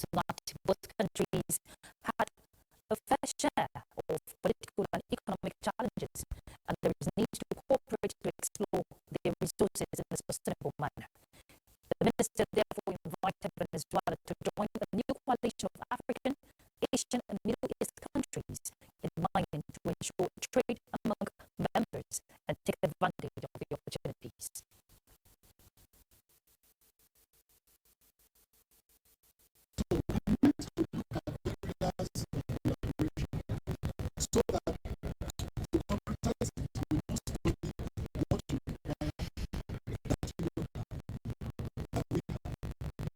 so that both countries had a fair share of political and economic challenges, and there is need to cooperate to explore their resources in a sustainable manner. The minister therefore invited Venezuela to join a new coalition of African, Asian, and Middle East countries in mind to ensure trade among members and take advantage of the opportunities. So that to concretize it, we must study what we require that you know that we have,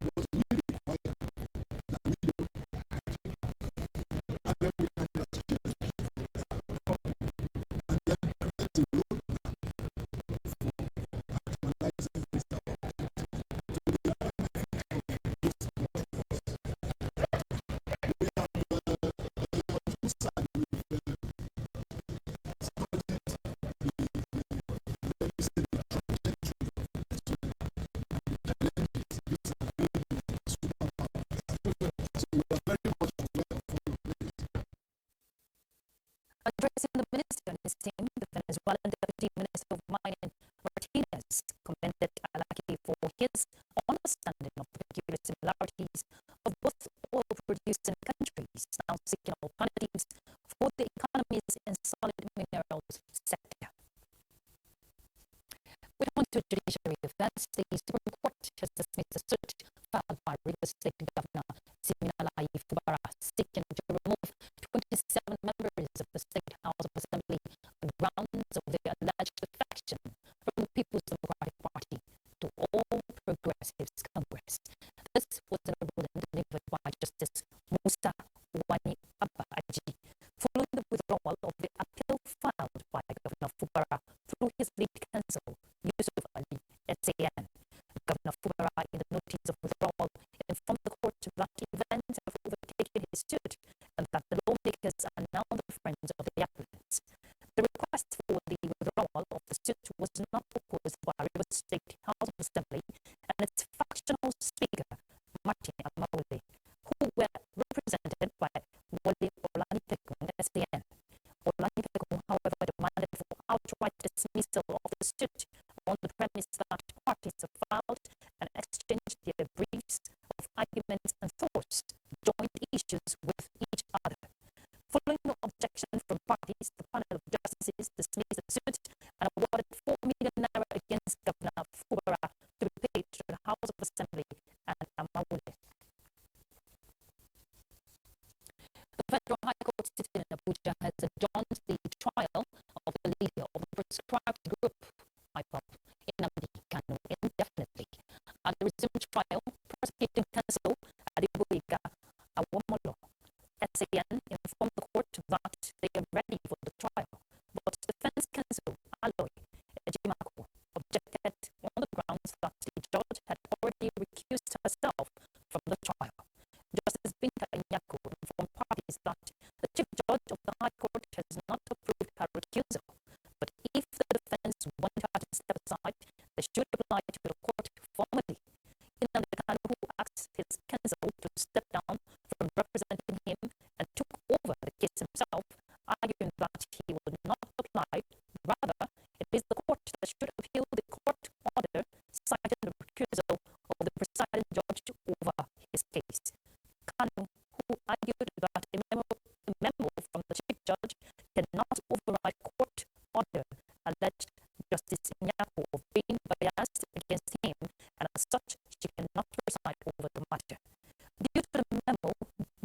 what we require that we don't and then we can just change and then present the roadmap for actualizing this objective. So the other is we have two sides with studied let me say the trajectory of Venezuela and the challenges vis-a-vis superpowers. So we are very much aware of all of this. Addressing the minister and his team, the Venezuelan Deputy Minister of Mining, Martinez, commended Alaki for his understanding of the peculiar similarities of both oil-producing countries now seeking alternatives for the economies in solid minerals sector. We on to judiciary affairs. The Supreme Court has dismissed a suit filed by Rivers State Governor Siminalayi Fubara seeking to remove 27 members of the State House of Assembly on grounds of their alleged defection from the People's Democratic Party to All Progressives Congress. This was a ruling delivered by Justice Musa Wani Abaji following the withdrawal of the appeal filed by Governor Fubara through his lead counsel, Yusuf Ali NTA. Governor Fubara, in the notice of withdrawal, informed the court that events have overtaken his suit and that the lawmakers are now the friends of the applicants. The request for the withdrawal of the suit was not proposed by Rivers State House of Assembly and its factional speaker, Martin Amaule, who were represented by Wale Olanipekun SDN. Olanipekun, however, demanded for outright dismissal of the suit on the premise that parties have filed and exchanged their briefs of arguments and thoughts, joint issues with each other. Following no objection from parties, the panel of justices dismissed the suit and awarded 4 million naira against Governor Fubara to be paid to the House of Assembly and Amaule. The Federal High Court sitting in Abuja has adjourned the trial of the leader of the proscribed group, IPOP, Nnamdi Kanu, indefinitely. At the resumed trial, prosecuting counsel Adeboyega Awomolo SAN informed the court that they are ready for the trial, but defense counsel Aloy Ejimako objected on the grounds that the judge had already recused herself from the trial. Justice Binta Nyako informed parties that the chief judge of the High Court has not approved her recusal, but if the defense want her to step aside, they should apply to the court formally. Nnamdi Kanu, who asked his counsel to step down from representing him and took over the case himself, arguing that he would not apply. Rather, it is the court that should appeal the court order citing the recusal of the presiding judge over his case. Kanu, who argued that a memo from the chief judge cannot override court order, alleged Justice Nyako of being biased against him, and as such, she cannot preside over the matter. Due to the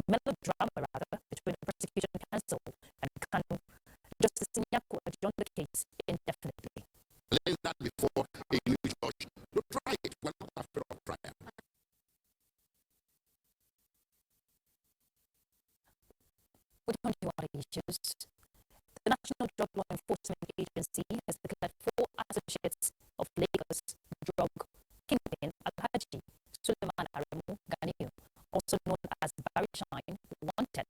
melodrama between the prosecution counsel and Kanu, Justice Nyako adjourned the case indefinitely. Let that before a new judge to try it well after a trial. We don't know other issues. The National Drug Law Enforcement Agency has declared 4 associates of Lagos drug kingpin Alhaji Suleiman Aremu Ganiu, also known as Barry Shine, wanted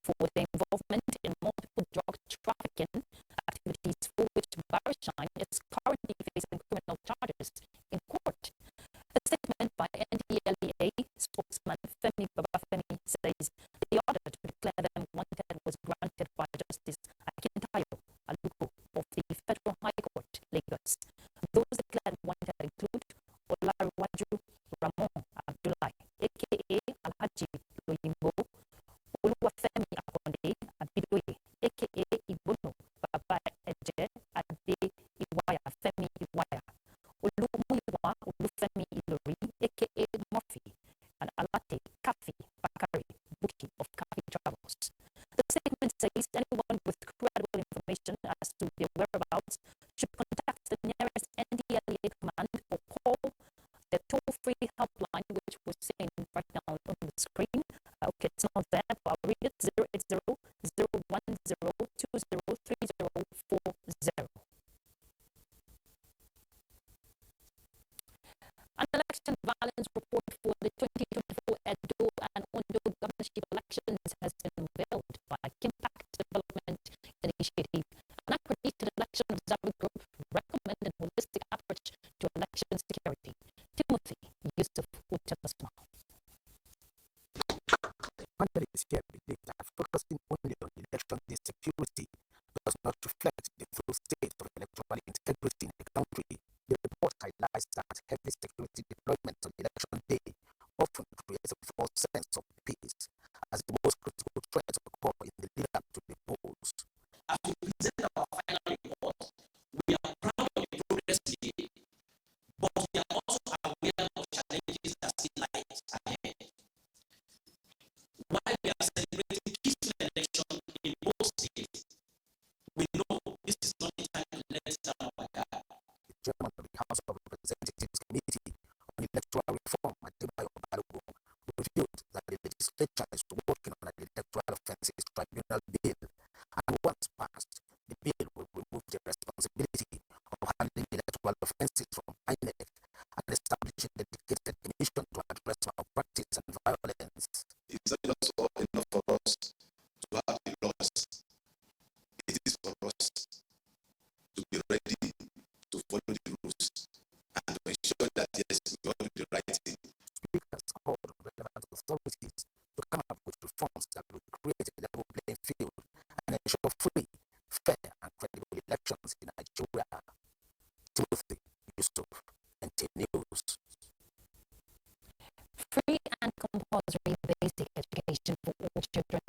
for their involvement in multiple drug trafficking activities for which Barry Shine is currently facing criminal charges in court. A statement by NTA spokesman Femi Babafemi says the order to declare them wanted was granted by Justice Akintayo Aluko of the Federal High Court, Lagos. Those declared wanted include Olaruwaju Ramon Abdullahi, aka Alhaji Loyimbo, Oluwafemi Akonde Abidoye, aka Igbono Baba Eje Ade Iwaya Femi Iwaya, Olumuyiwa Olufemi Ilori, aka Murphy, and Alate Kafi Bakari Buki of Kafi Travels. The statement says anyone with credible information as to their whereabouts should contact the nearest NTA command or call the toll-free helpline, which we're seeing right now on the screen. Okay, it's not there, but I'll read it: 080-010-203040. An election violence report for the 2024 Edo and Ondo governorship elections has been unveiled by Impact Development Initiative. An accredited election observer group recommended holistic approach to election security. Timothy Yusuf will tell us more. Candidates here believe that focusing only on election security does not reflect the full state of electoral integrity in the country. The report highlights that heavy security deployment on election day often creates a false sense of peace, as the most critical threats occur in the lead up to the polls. As we present our final report, we are proud of the progress made, but we are also aware of challenges that still lie ahead. While we are celebrating peaceful elections in both states, we know this is not the time to let down our guard. The chairman of the House of Representatives Committee on Electoral Reform, Adebayo Balogun, revealed that the legislature is working on an electoral offences tribunal bill, and once passed, the bill will remove the responsibility of handling electoral offences from INEC and establish a dedicated commission to address malpractice and violence. It's not just enough for us to have the laws. It is for us to be ready to follow the rules and to ensure that yes, we all do the right thing. Speakers called on relevant authorities to come up with reforms that will create a level playing field and ensure free, fair, and credible elections in Nigeria. Timothy Yusuf, NTA News. Free and compulsory basic education for all children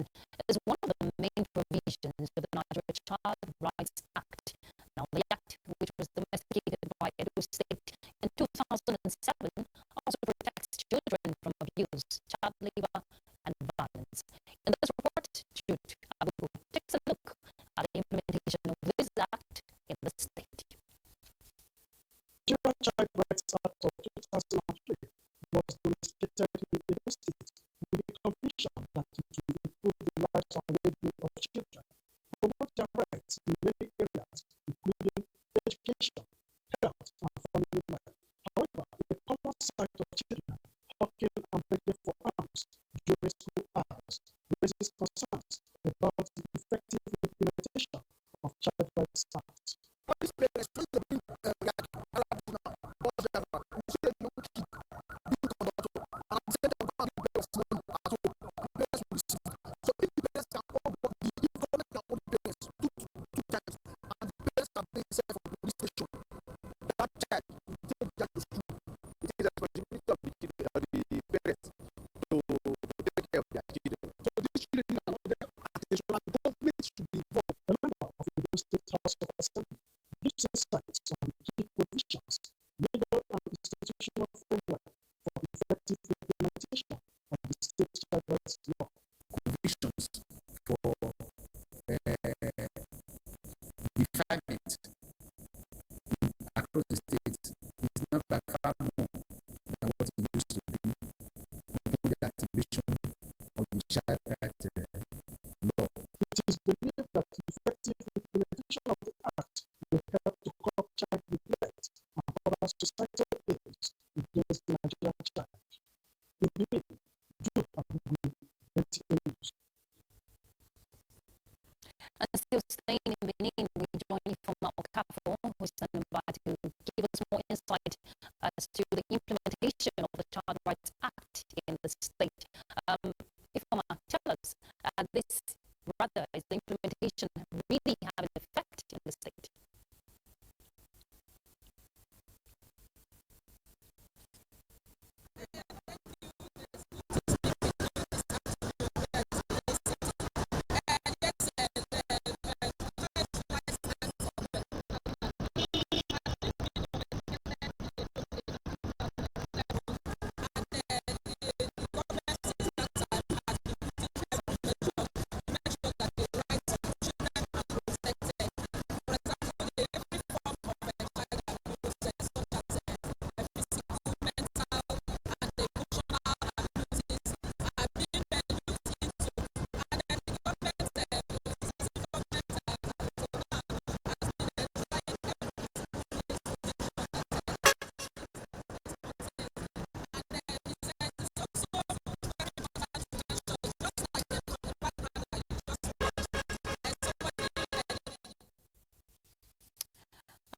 is one of the main provisions of the Nigerian Child Rights Act. Now, the act, which was domesticated by Edo State in 2007, also protects children from abuse, child labor, and violence. In this report, Jude Abubu takes a look at the implementation of this act in the state. Nigerian Child Rights Act of 2003 was domesticated in Edo State with the conviction that it will improve the lives and well-being of children, promote their rights in many areas, including education, health, and family life. However, the common sight of children hawking and begging for arms during school hours raises concerns about the effective implementation of Child Rights Act. House of Assembly gives insights on the key provisions, legal and institutional framework for effective implementation of the state child rights law. Provisions for refinement across the state is not by far more than what it used to be before the activation of the child rights law. It is believed that effective implementation of the Act will help to curb child neglect and other societal ills against the Nigerian child. In Benin, Jude Abubu, NTA News. And still staying in Benin, we join you from Okafo, who's standing by to give us more insight as to the implementation of the Child Rights Act in the state. If I'm rather, is the implementation really have an effect in the state?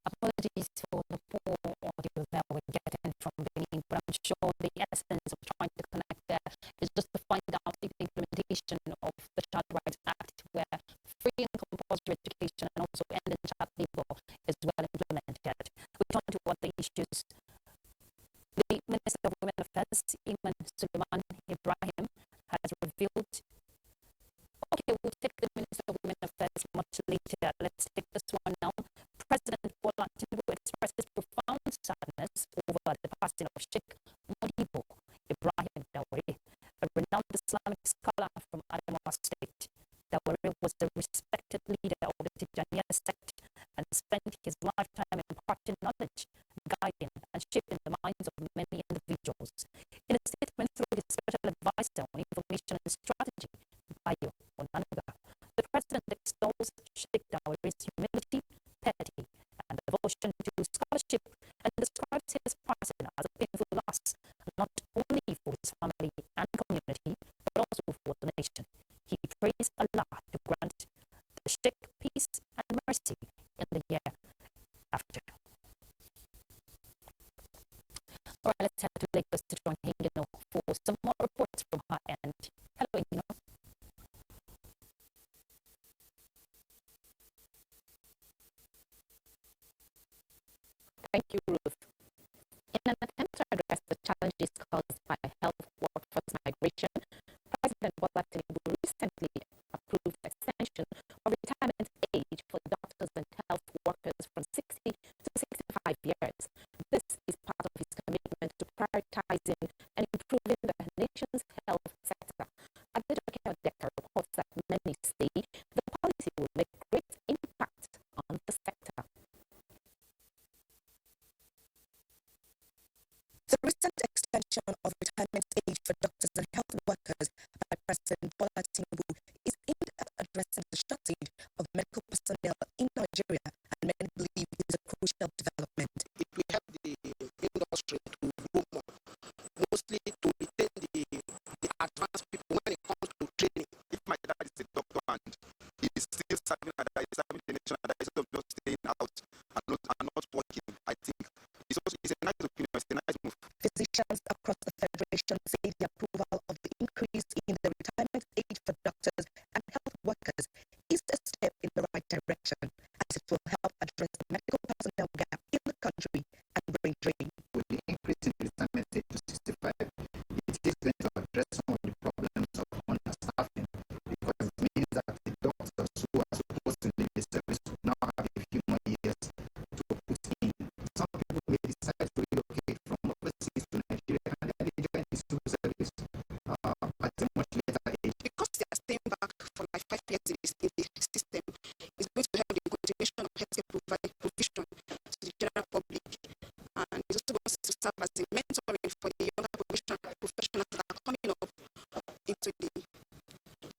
Apologies for the poor audio that we're getting from Benin, but I'm sure the essence of trying to connect there is just to find out if the implementation of the Child Rights Act, where free and compulsory education and also ending child labor is well implemented. We turn to other issues. The Minister of Women Affairs, Iman Suleiman Ibrahim, has revealed. Okay, we'll take the Minister of Women Affairs much later. Let's take this one now. President Bola Tinubu expresses profound sadness over the passing of Sheikh Modibo Ibrahim Dawari, a renowned Islamic scholar from Adamawa State. Dawari was the respected leader of the Tijaniya sect and spent his lifetime imparting knowledge, guiding and shaping the minds of many individuals. In a statement through his special advisor on information and strategy, Bayo Onanuga, the president extols Sheikh Dawari's humility, piety, and devotion to scholarship, and describes his passing as a painful loss, not only for his family and community, but also for the nation. He prays Allah to grant the Sheikh peace and mercy in the year after. All right, let's head to Lagos to join Hingino for some more reports from her end. Hello, Hingino. Thank you, Ruth. In an attempt to address the challenges caused by health workforce migration, President Bola Tinubu recently approved extension of retirement age for doctors and health workers from 60 to 65 years. This is part of his commitment to prioritizing and improving the nation's health sector. Abuja reports that many say the policy will make great impact on the sector. The recent extension of retirement age for doctors and health workers by President Bola Tinubu is aimed at addressing the shortage of medical personnel in Nigeria, and many believe it is a crucial development. It will help the industry to grow more, mostly to retain the advanced people when it comes to training. If my dad is a doctor and he is still serving the nation and instead of just staying out and not working, I think it's a nice opinion, it's a nice move. Physicians across the Federation say the approval of the increase in the retirement age for doctors and health workers is a step in the right direction, as it will help address the medical personnel gap in the country and bring drain. With the increase in retirement age to 65, it is going to address some of the problems of understaffing, because it means that the doctors who are supposed to leave the service will now have a few more years to put in. Some people may decide to relocate from overseas to Nigeria and then they join the civil service at a much later age. Because they are staying back for like 5 years in the system, it's going to help the continuation of healthcare provision to the general public, and it's also going to serve as a mentoring for the younger professionals that are coming up into the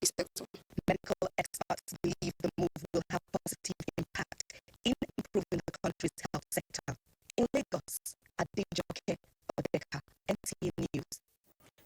sector. Medical experts believe the move will have positive impact in improving the country's health sector. In Lagos, Adejoke Odeka, NTA News.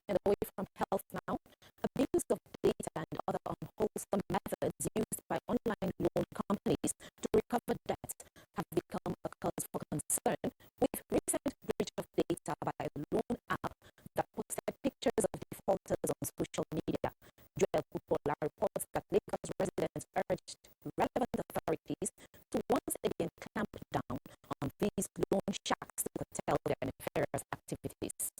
And away from health now, abuse of data and other unwholesome methods used by online loan companies to recover debt have become a cause for concern, with recent breach of data by a loan app that posted pictures of defaulters on social media. Joel Kupola reports that Lagos residents urged relevant authorities to once again clamp down on these loan sharks to curtail their nefarious activities.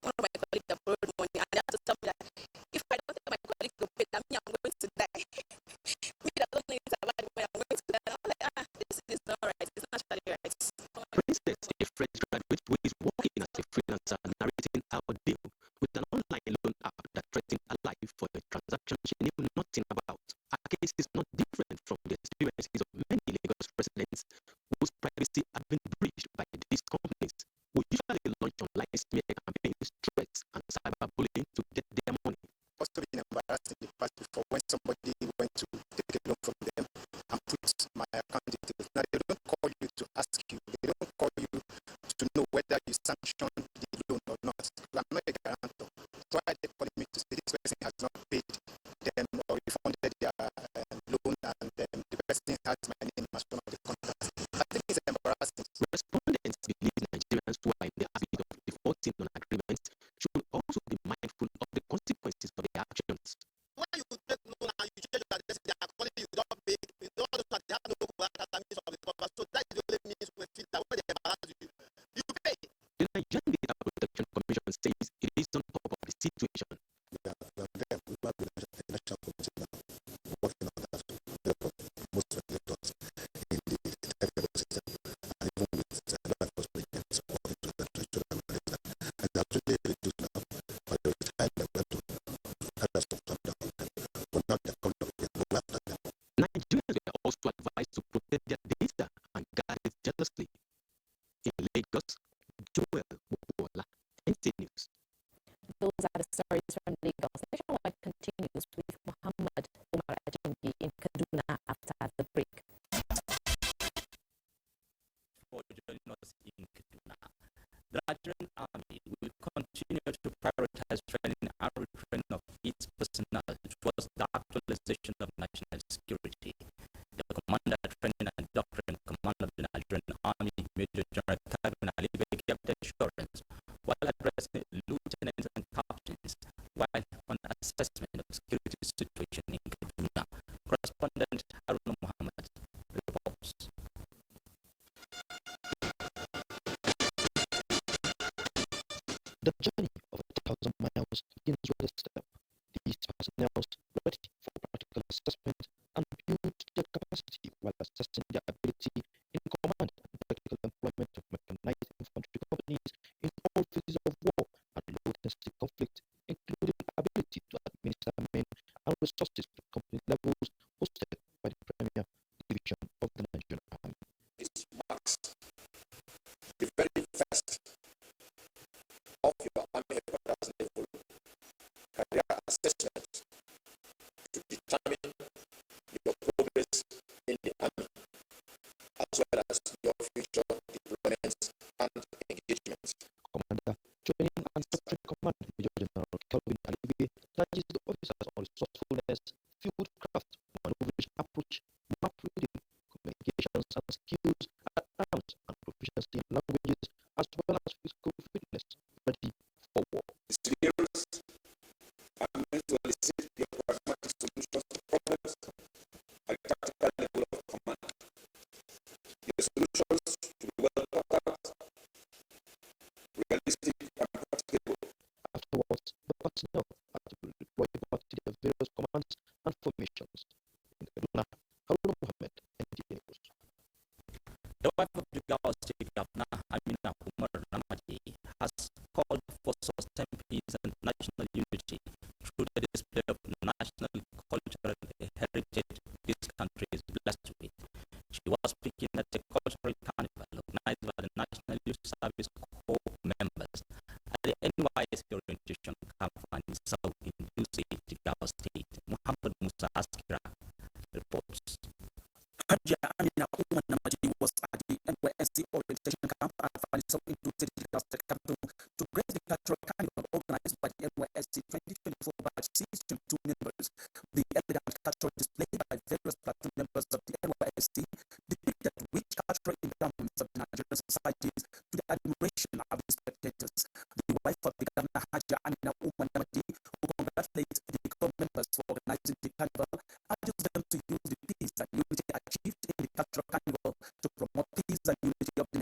One of my colleagues that borrowed money and they have to tell me that if I don't tell my colleague to pay, that me, I'm going to die. Me that don't know anything about the money, I'm going to die. I'm like, this is not right. It's not actually right. For instance, a fresh graduate who is working as a freelancer narrating our deal with an online loan app that threatened her life for a transaction she knew nothing about. Her case is not different from the experiences of many Lagos residents whose privacy have been breached by these companies, who usually launch online smear campaigns, threats, and cyberbullying to get their money. Also been embarrassed in the past before when somebody went to take a loan from them and put my account details. Now they don't call you to ask you, they don't call you to know whether you sanctioned the loan or not. I'm not a guarantor. So why they calling me to say this person has not paid them or refunded their loan and the person has my name as one of the contacts. I think it's embarrassing. Respondents believe Nigerians who are in the habit of defaulting on agreements should also be mindful of the consequences of their actions. When you take loan and you change your address, they are calling you don't pay. You don't know that they have no means of recovery. So that is the only means we feel that when they embarrass you, you pay. The Nigerian Data Protection Commission says it is on top of the situation. Nigerians were also advised to protect their data and guard it jealously. In Lagos, Joel Bukola, NTA News. Those are the stories from Lagos. Nationwide continues with Muhammad Umar Ajingi in Kaduna after the break. For joining us in Kaduna, the Nigerian Army will continue to prioritize training and retraining of its personnel towards the actualization of national security. The Commander Training and Doctrine Command of the Nigerian Army, Major General Kevin Ali, kept assurance while addressing lieutenants and captains while on assessment of security situation in Kaduna. Correspondent Haruna Muhammad reports. The journey of 1,000 miles begins with a step. These personnel ready for practical assessment and build their capacity while assessing their ability in command and practical employment of mechanized infantry companies in all phases of war and low-intensity conflict, including ability to administer men and resources to company levels hosted by the Premier Division of the Nigerian Army. It marks the very first of your army headquarters level career assessment to determine your progress in the army, as well as your future deployments and engagements. Commander Training and Doctrine Command Major General Kelvin Alibi urges the officers on resourcefulness, field craft, maneuverable approach, map reading, communications and skills at arms and proficiency in languages, as well as physical fitness, ready for war. The skills are meant to elicit your pragmatic solutions to problems at the tactical level of command. Your solutions should be well thought out, realistic, and practicable. Afterwards, the personnel are to be deployed back to their various commands and formations. In Kaduna, Haruna Muhammad, NTA News. The wife of the Gao State Governor, Amina Umar Ramadi, has called for sustained peace and national unity through the display of national cultural heritage this country is blessed with. She was speaking at a cultural carnival organized by the National Youth Service Corps members at the NYSC orientation camp in South Induce, Gao State. Muhammad Musa Askira reports. Hajia Amina Umar Namadi was at the NYSC orientation camp at Faniso into the State capital to grace the cultural carnival organized by the NYSC 2024 batch season 2 members. The elegant cultural display by various platoon members of the NYSC depicted rich cultural endowments of Nigerian societies to the admiration of the spectators. The wife of the governor, Hajia Amina Umar Namadi, who congratulates the corps members for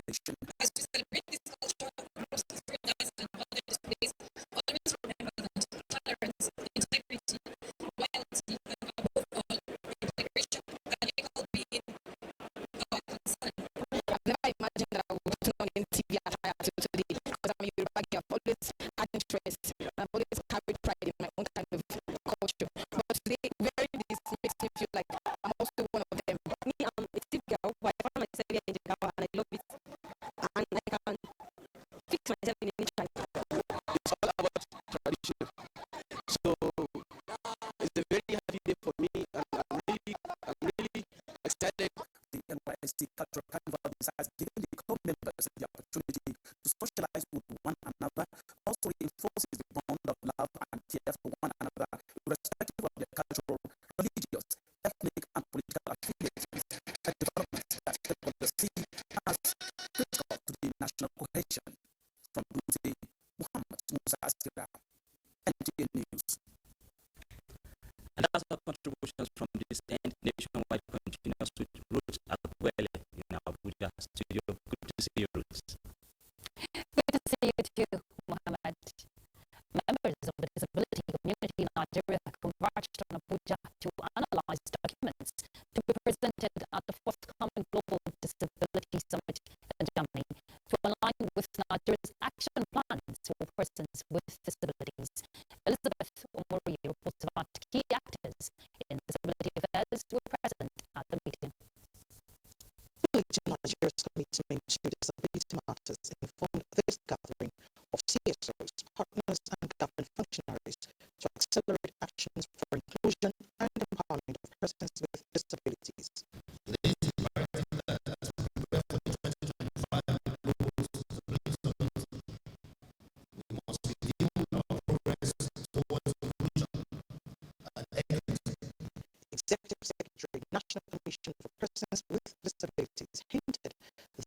organization. As we celebrate this culture across different dance and other displays, always remember that tolerance, integrity, loyalty, and above all, integration can equal being our concern. I've never imagined that I would turn on NTA attire till today because I'm a Yoruba girl. I've always had interest and I've always carried pride in my own kind of culture. But today, wearing this makes me feel like I'm also one of them. Me, I'm a Steve girl, but I find myself here in the girl and I love it. And I can fix myself in any time. It's all about tradition. So it's a very happy day for me, and I'm really excited. The NYSC Cultural Carnival has given the club members the opportunity to socialize with one another, also reinforces the bond of love and care for one another, irrespective of their cultural, religious, ethnic, and political affiliations. A development that people see as critical to the national cohesion. From Abuja, Muhammad Musa Askira, NTA News. And that's our contributions from this end nationwide continuous with Roots Akwele in Abuja studio. Good to see you, Roots. Good to see you too, Muhammad. Members of the disability community in Nigeria converged on Abuja to analyze documents to be presented at the forthcoming Global Disability Summit in Germany to align with Nigeria's action plans for persons with disabilities. Elizabeth Omori reports about key actors in disability affairs who were present at the meeting. Nigeria's commitment to disability matters informed this gathering of CSOs, partners, and government functionaries to accelerate actions for inclusion and empowerment of persons with disabilities. Executive Secretary, National Commission for Persons with Disabilities, hinted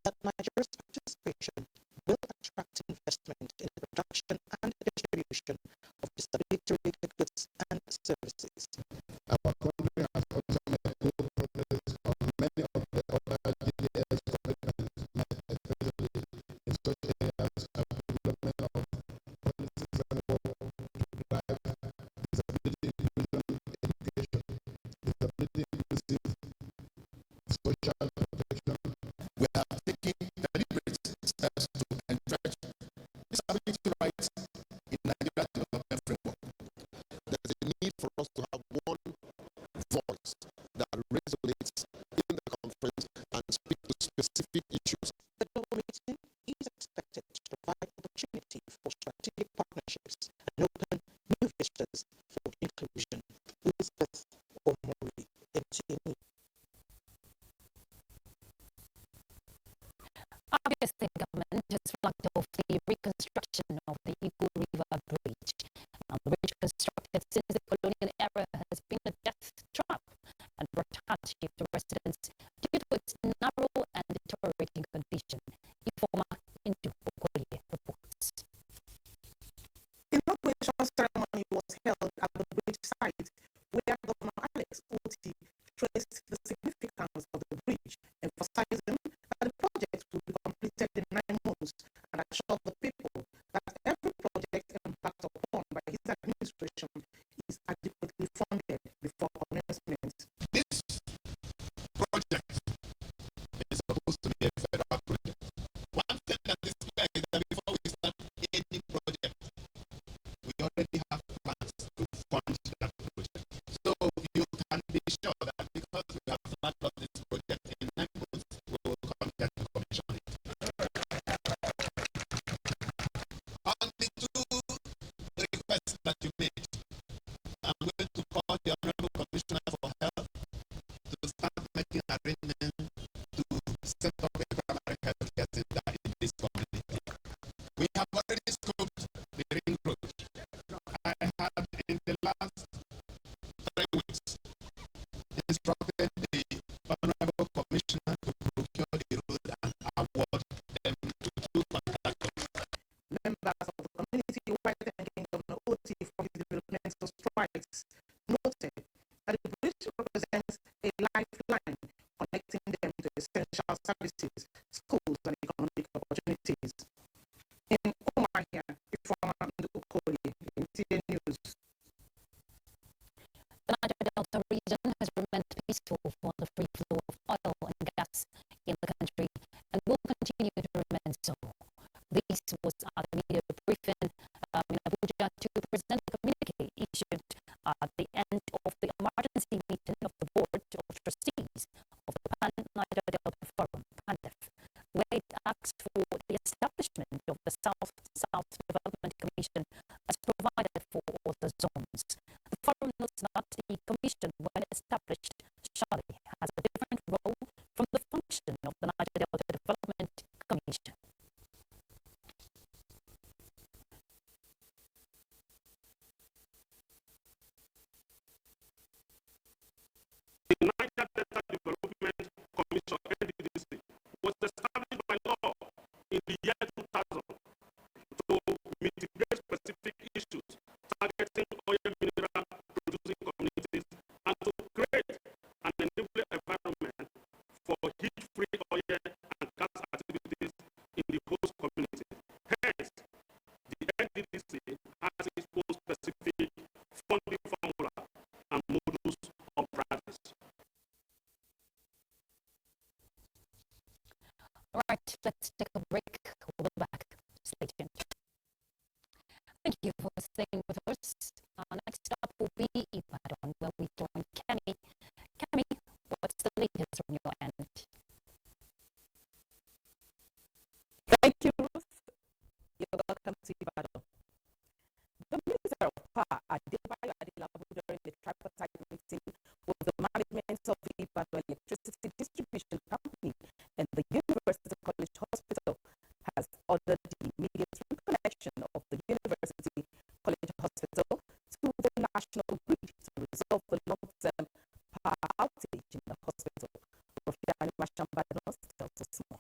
that Nigeria's participation will attract investment in the production and distribution of disability-related goods and services. Our country has also made good progress on many of the other GDS commitments, especially in such areas as development of policies and work to drive disability inclusion education, disability inclusive social protection. We are taking deliberate steps to entrench disability rights in Nigeria's development framework. There is a need for us to have one voice that resonates in the conference and speak to specific issues. The global meeting is expected to provide opportunity for strategic partnerships and open new vistas for inclusion. Elizabeth Omori, NTA. Obviously, government has flagged off the reconstruction of the Igbo River Bridge. Now, the bridge constructed since the colonial era has been a death trap and brought hardship to residents due to its narrow and deteriorating condition. Informa into Okoye reports. Inauguration ceremony was held at the bridge site where Governor Alex Oti stressed the significance of the bridge, emphasizing that the project will be completed in 9 months and assured the people that every project embarked upon by his administration is adequately funded before commencement. This project is supposed to be a federal project. One thing that is clear is that before we start any project, we already have plans to fund that project. So you can be sure that because we have planned on this project in 9 months, we will come here to commission it. On the two requests that you made, I'm going to call the Honorable Commissioner for Health to start making arrangements to set up a primary health care center in this community. We have already scoped the ring road. I had in the last 3 weeks instructed the Honorable Commissioner to procure the road and award them to 2 contractors. Members of the community were thanking Governor Oti for his developmental strides, noted that the bridge represents a lifeline connecting them to essential services, schools, and economic peaceful for the free flow of oil and gas in the country and will continue to remain so. This was at the media briefing in Abuja to present the communique issued at the end of the emergency meeting of the Board of Trustees of the Pan-Niger Delta Forum, PANDEF, where it asked for the establishment of the South-South Development Commission as provided for other zones. The forum notes that the commission, when established, surely has a different role from the function of the Niger Delta Development Commission. The Niger Delta Development Commission (NDDC) was established by law in the year 2000 to mitigate specific issues targeting oil mineral producing communities and to create an enabling environment for heat-free oil and gas activities in the host community. Hence, the NDDC has its own specific funding formula and modus operandi. All right, let's take a break. We'll be back. Stay tuned. Thank you for staying with us. Next up will be Ibadan, where we join Kemi. Kemi, what's the latest on your end? Thank you, Ruth. You're welcome to Ibadan. The Minister of Power, Adebayo Adelabu, during the tripartite meeting with the management of the Ibadan Electricity Distribution Company and the University College Hospital, has ordered the immediate reconnection of the University College Hospital to the national grid to resolve the long-term power outage in the hospital. Prof. Mashambadanos tells us more.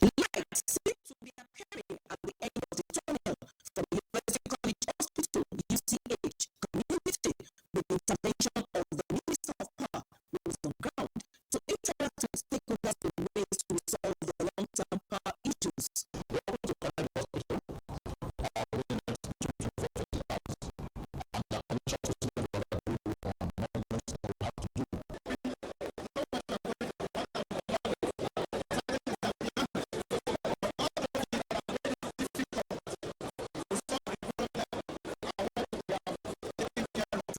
Lights seem to be appearing at the end of the tunnel from University College Hospital, UCH, community, with the intervention of the Minister of Power, who was on ground to interact with stakeholders in ways to resolve the long-term power issues.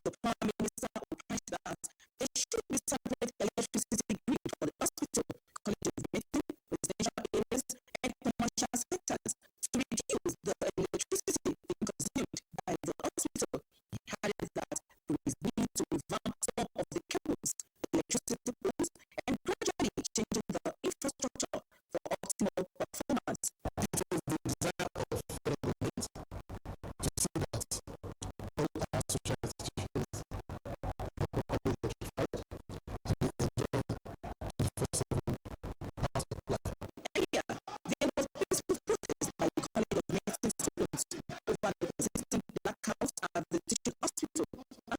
The Prime Minister opined that there should be separate electricity grid for the hospital, colleges, meeting, residential areas, and commercial sectors to reduce the electricity being consumed by the hospital. He added that there is need to revamp some of the cables, electricity poles, and gradually changing the infrastructure for optimal performance. It was the desire of the government to see that all our social institutions properly electrified and they enjoyed 24/7 power supply. Earlier, there was peaceful protest by the College of Medicine students over the persistent blackouts at the teaching hospital,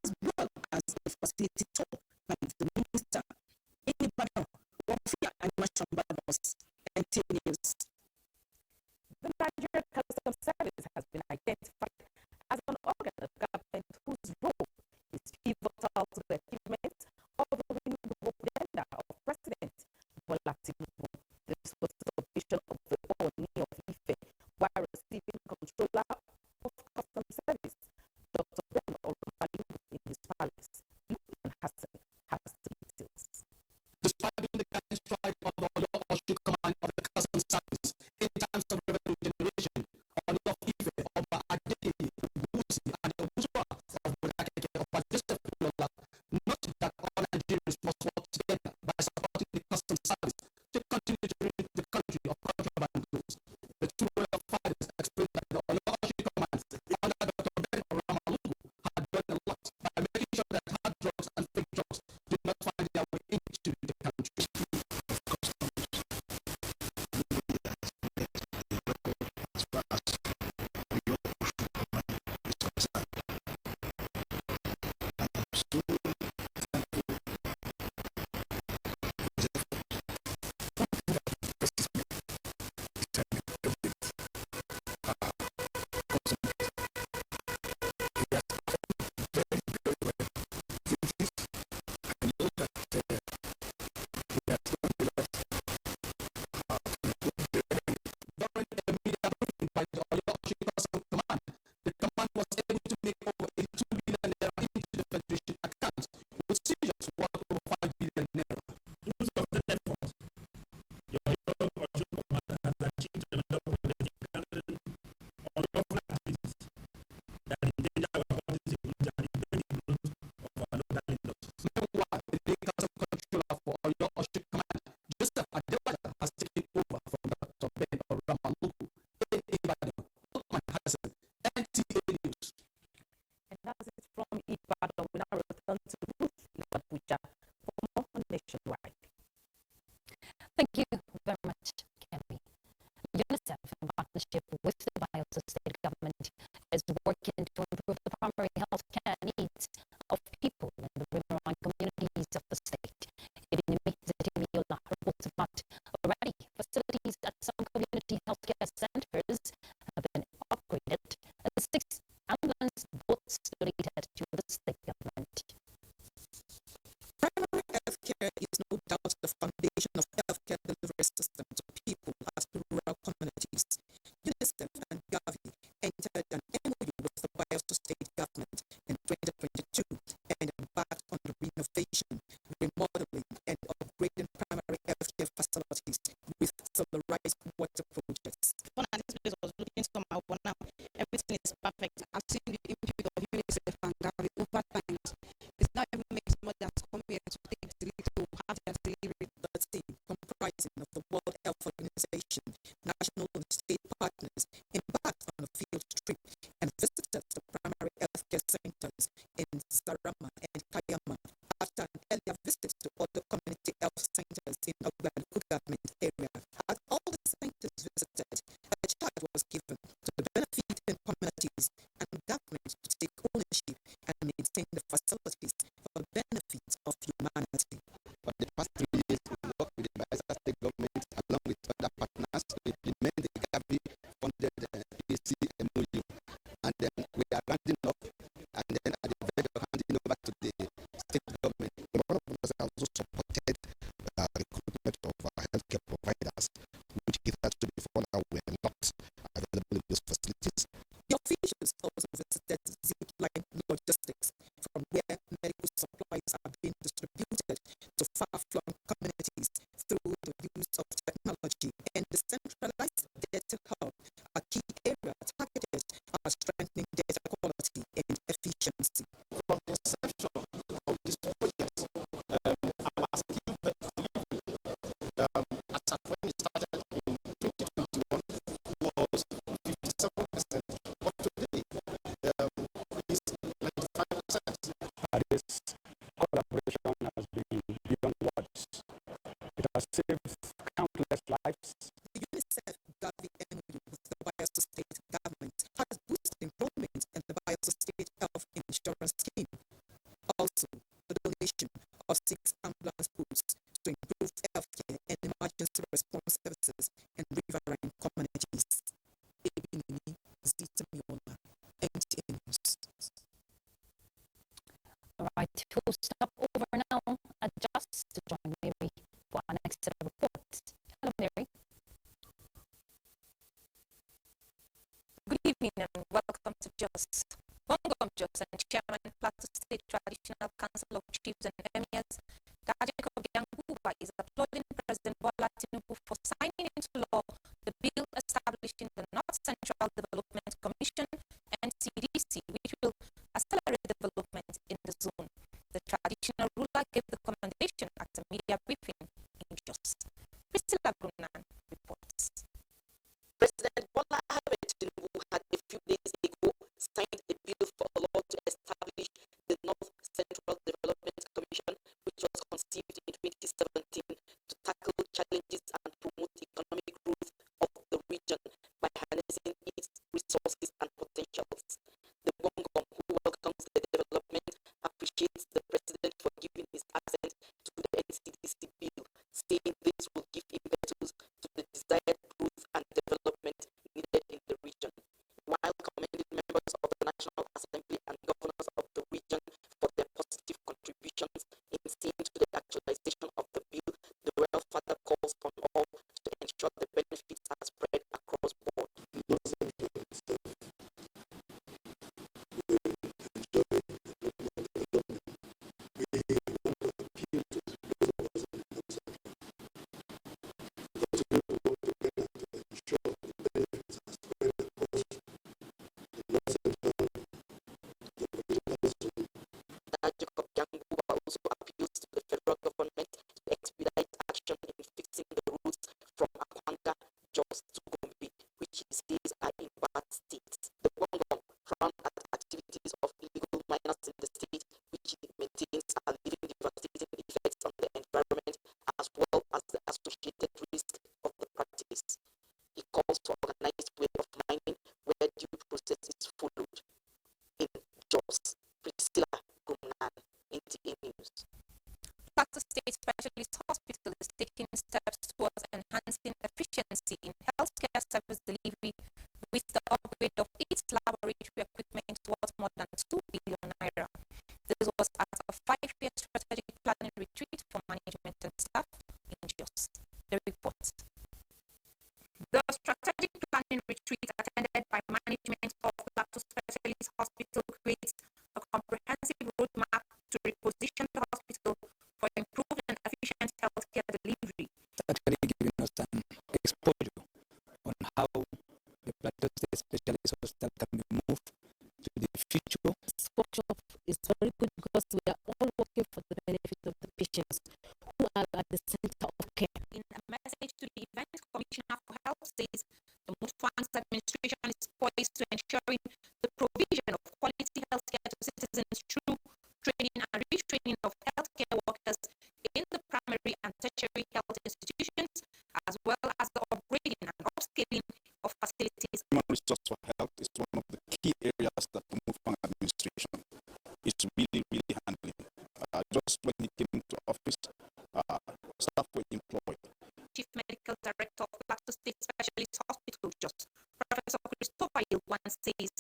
as well as the facility tour by the minister. In Ibadan, Wafia and Mashambadanos, NTA News. The Nigerian Customs Service has been identified as an organ of government whose role is pivotal to the achievement of the renewable agenda of President Bola Tinubu. This was the vision of the Oni of Ife while receiving controller of Customs Service, Dr. Ben Olumali, in his palace. Lukman Hassan has the details. Describing the guiding stride of the Oshu command of the Customs Service in terms of revenue generation, Oni of Ife, Oba Adeyeye, Ubusi, and Abuja of Budakeke of Padisha Lola And that's it from Ibadan. We now return to Ruth in Abuja for more on Nationwide. Thank you very much, Kemi. UNICEF, in partnership with the Bayelsa State government, is working to improve the primary health care needs of people in the riverine communities of the state. Even Zedimiola reports about already facilities at some community healthcare centers have been upgraded and 6 ambulance boats donated to the state government. Primary healthcare is no doubt the foundation of healthcare delivery system to people at rural communities. UNICEF and Gavi entered an MOU with the Bayelsa State government in 2022 and embarked on the renovation, remodeling, and upgrading primary healthcare facilities with solarized water projects. When this place was looking somehow, but now everything is perfect. I've seen the impact of UNICEF and Gavi over times. It's not even makes more than come here to take to have their delivery. The team, comprising of the World Health Organization, national and state partners, embarked on a field trip and visited the primary healthcare centers in Zarama and Kayama after an earlier visit to other community health centers in Abuja government area. At all the centers visited, a charge was given to the benefit in communities and government to take ownership and maintain the facilities for the benefit of humanity. For the past 3 years, we worked with the Bayelsa State government along with other partners to implement the Gavi funded PAC MOU. And then we are rounding up, and then at the verge of handing over to the state government. A lot of us have also supported recruitment of healthcare providers, which hitherto before now were not available in those facilities. The officials also visited Zipline Logistics, from where medical supplies are being distributed to far-flung communities through the use of technology and decentralized data hub, a key area targeted at strengthening data quality and efficiency. From the inception of this project, our skill as at when it started in 2021 was 57%, but today is 95%. This collaboration has been beyond words. It has saved countless lives. The UNICEF Gavi MOU with the Bayelsa State government has boosted employment in the Bayelsa State Health Insurance Scheme. Also, the donation of 6 ambulance boats to improve healthcare and emergency response services in riverine communities. Ebinini Zitamiola, NTA News. All right, we'll stop over now. Adjust to join Mary for our next set of reports. Hello, Mary. Good evening and welcome to Just. Bongom Jos and Chairman Plateau State Traditional Council of Chiefs and Emirs, Gajeko Bianguba, is applauding President Bola Tinubu for signing into law the bill establishing the North Central Development Commission (NCDC), which will accelerate development in the zone. The traditional ruler gave the commendation at a media briefing in Jos. Priscilla Brunan reports. President Bola Tinubu had a few days ago signed a bill for a law to establish the North Central Development Commission, which was conceived in 2017 to tackle challenges and promote economic growth of the region by harnessing its resources and potentials. The Bongom, who welcomes the development, appreciates Priscilla Gumnan, NTA News. Plateau State Specialist Hospital is taking steps towards enhancing efficiency in healthcare service delivery with the upgrade of its laboratory equipment worth more than 2 billion naira. This was at a 5-year strategic planning retreat for management and staff in Jos. The report. The strategic planning retreat attended by management of Plateau Specialist Hospital creates a comprehensive roadmap to reposition the hospital for improved and efficient healthcare delivery. Actually giving us an exposure on how the Plateau State Specialist Hospital can be moved to the future. This workshop is very good because we are all working for the benefit of the patients who are at the center of care. In a message to the event, Commissioner for Health says the Mood Funds Administration is poised to ensuring the provision of quality healthcare to citizens through training and retraining of healthcare workers in the primary and tertiary health institutions, as well as the upgrading and upscaling of facilities. Human resource for health is one of the key areas that the Mood Fund Administration is really handling. Just when he came into office, staff were employed. Chief Medical Director of Plateau State Specialist Hospital, Professor Christopher Yilwan says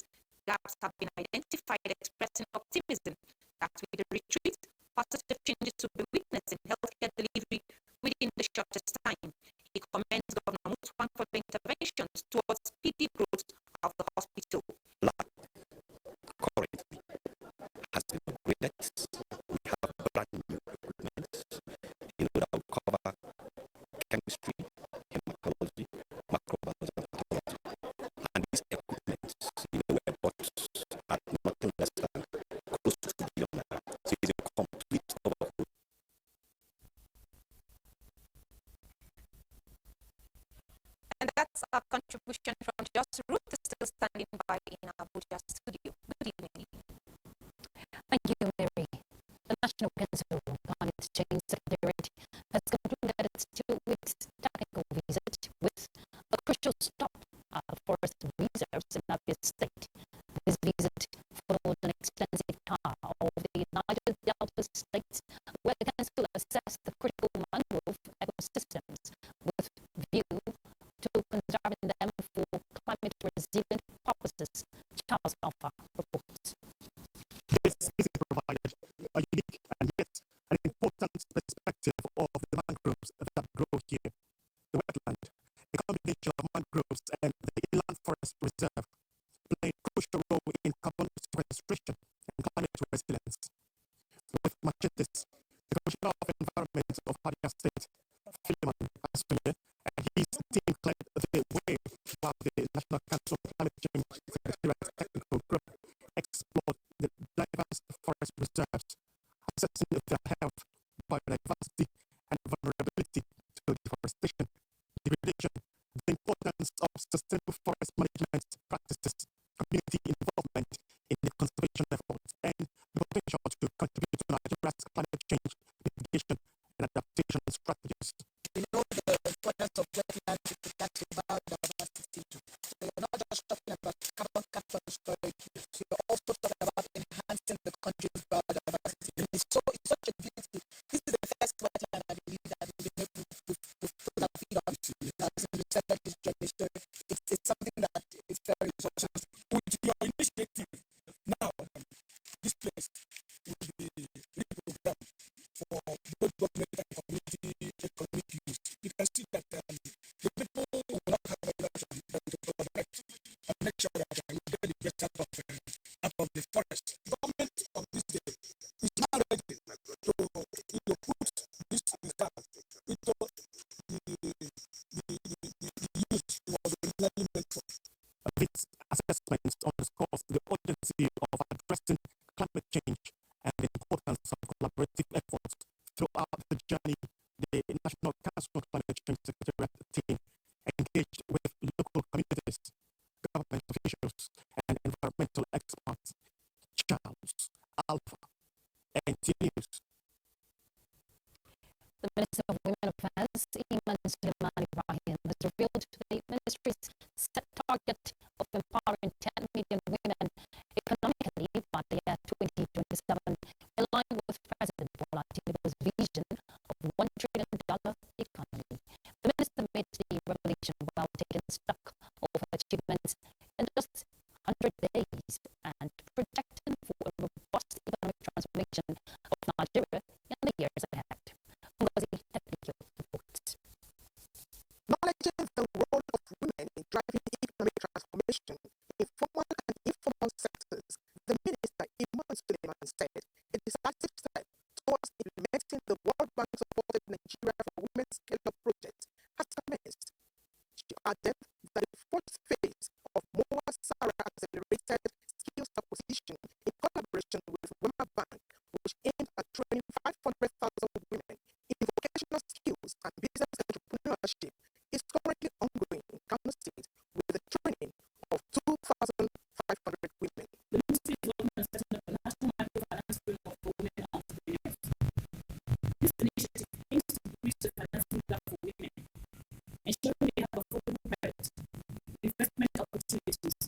gaps have been identified, expressing optimism that with the retreat, positive changes will be witnessed in healthcare delivery within the shortest time. He commends Governor Mutwan for the interventions towards speedy growth of the hospital. Lab currently has been upgraded. We have brand new equipment, that will cover chemistry, hematology, microbiology, and pathology. And these equipment, were bought at nothing less than close to 2 billion naira. So it's a complete overhaul. And that's our contribution from Just Ruth, still standing by in Abuja studio. Good evening. Thank you, Mary. The National Council on Climate Change Secretariat has concluded its 2 weeks technical visit with a crucial stop at the forest reserves in Abuja State. This visit followed an extensive tour of the Niger Delta states, where the council assessed the critical mangrove ecosystems with view to conserving them for climate resilient purposes. Charles Alpha reports. This visit provided a unique and yet an important perspective of the mangroves that grow here. The wetland, a combination of mangroves and the inland forest reserve, play a crucial role in carbon sequestration and climate resilience. With machetes, the Commissioner of Environment of Abuja State, Philemon Aswile, and his team cleared the way while the National Council on Climate Change Secretariat Technical Group explored the diverse forest reserves, assessing their health, biodiversity, and vulnerability to deforestation, degradation, the importance of sustainable forest management practices, community involvement in the conservation efforts, and the potential to contribute to Nigeria's climate change mitigation and adaptation strategies. You know, the importance of wetlands to protect biodiversity. So you're not just talking about carbon capture and storage, you're also talking about enhancing the country's biodiversity. And it's such a beauty. This is the first wetland I believe that we've been able to put our feet on. That's in the second journey. So it's something that is very important. With your initiative, now this place will be reprogrammed for both government and community economic use. You can see that the people will not have a option but to protect and make sure that we get the best out of the forest. The government of this day is now ready to put this stuff into the use for the originally meant for. This assessment underscores the urgency of addressing climate change and the importance of collaborative efforts. Throughout the journey, the National Council on Climate Change Secretariat team engaged with local communities, government officials, and environmental experts. Charles Alpha, NTA News. The Minister of Women Affairs, Iman Suleiman Ibrahim, has revealed the ministry's set target of empowering 10 million women economically by the year 2030. 2027, in line with President Bola Tinubu's vision of $1 trillion economy. The minister made the revelation while taking stock of achievements in just 100 days and projecting for a robust economic transformation of Nigeria in the years ahead. Ngozi Teknikyo reports. Acknowledging the role of women in driving economic transformation in formal and informal sectors, the minister Iman Suleiman said a decisive step towards implementing the World Bank-supported Nigeria for Women Scale-up project has commenced. She added that the first phase of MOA Sarah Accelerated Skills Acquisition in collaboration with Women Bank, which aimed at training 500,000 women in vocational skills and business entrepreneurship, is currently ongoing in Kano State with the training of 2,500 women. The ministry is working on setting up a national microfinance framework for women entrepreneurs. This initiative aims to bridge the financing gap for women, ensuring they have affordable credit, investment opportunities,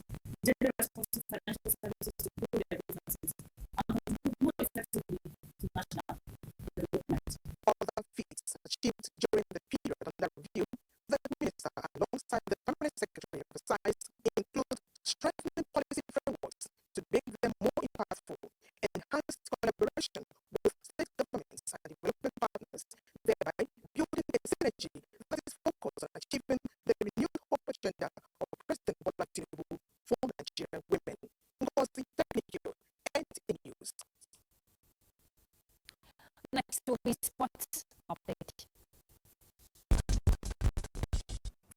gender responsive financial services to grow their businesses, and contribute more effectively to national development. Other feats achieved during the period under review, the minister, alongside the permanent secretary, emphasized include strengthening policy frameworks to make them more impactful, enhanced collaboration with state governments and development partners, thereby building a synergy that is focused on achieving the renewed hope agenda of President Bola Tinubu for Nigerian women. Ngozi Teknikyo, NTA News. Next will be sports update.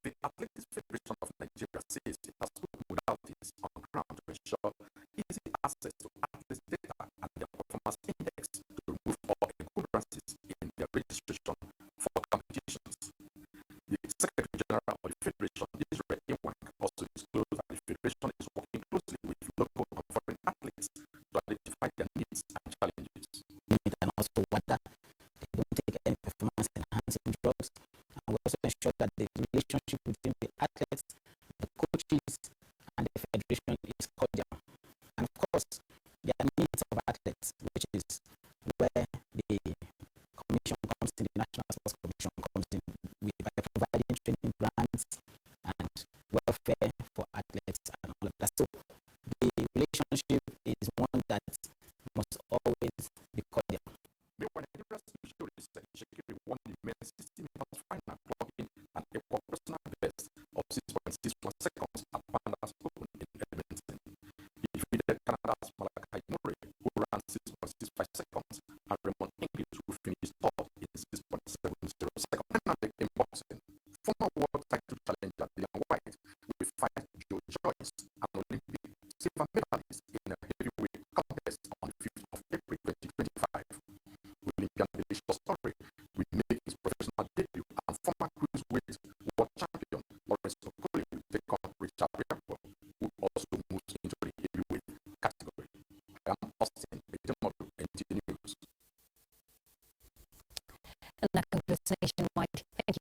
The Athletics Federation of Nigeria says it has put modalities on ground to ensure easy access to athletes' data and their performance index to remove all encumbrances in their registration for competitions. The Secretary General of the Federation, Israel Iwan, also disclosed that the Federation is working closely with local and foreign athletes to identify their needs and challenges. And also whether they don't take any performance enhancing drugs, and we also ensure that the relationship between the athletes, the coaches, and the federation is cordial. And of course, there are needs of athletes, which is where the commission comes in, the National Sports Commission comes in, by providing training grants and welfare for athletes and all of that. So the relationship is one that must always be cordial. Meanwhile, Nigeria's Special Research Shekiri won the men's 60 meters final, clocking an equal personal best of 6.61 seconds at Panda's Open in Edmonton. He defeated Canada's Malachi Murray, who ran 6.65 seconds, and Raymond English, who finished top in 6.70 seconds. Finally, in boxing, former world title challenger Dillian White will fight Joe Joyce, an Olympic silver medalist in a heavyweight contest on the 5th of April 2025. Olympian Delicious Story will make his professional debut, and former cruiserweight world champion Lawrence Okoli will take on Richard Riakpo, who also moves into the heavyweight category. I am Austin Ejemodu, NTA News. And that concludes Nationwide. Thank you.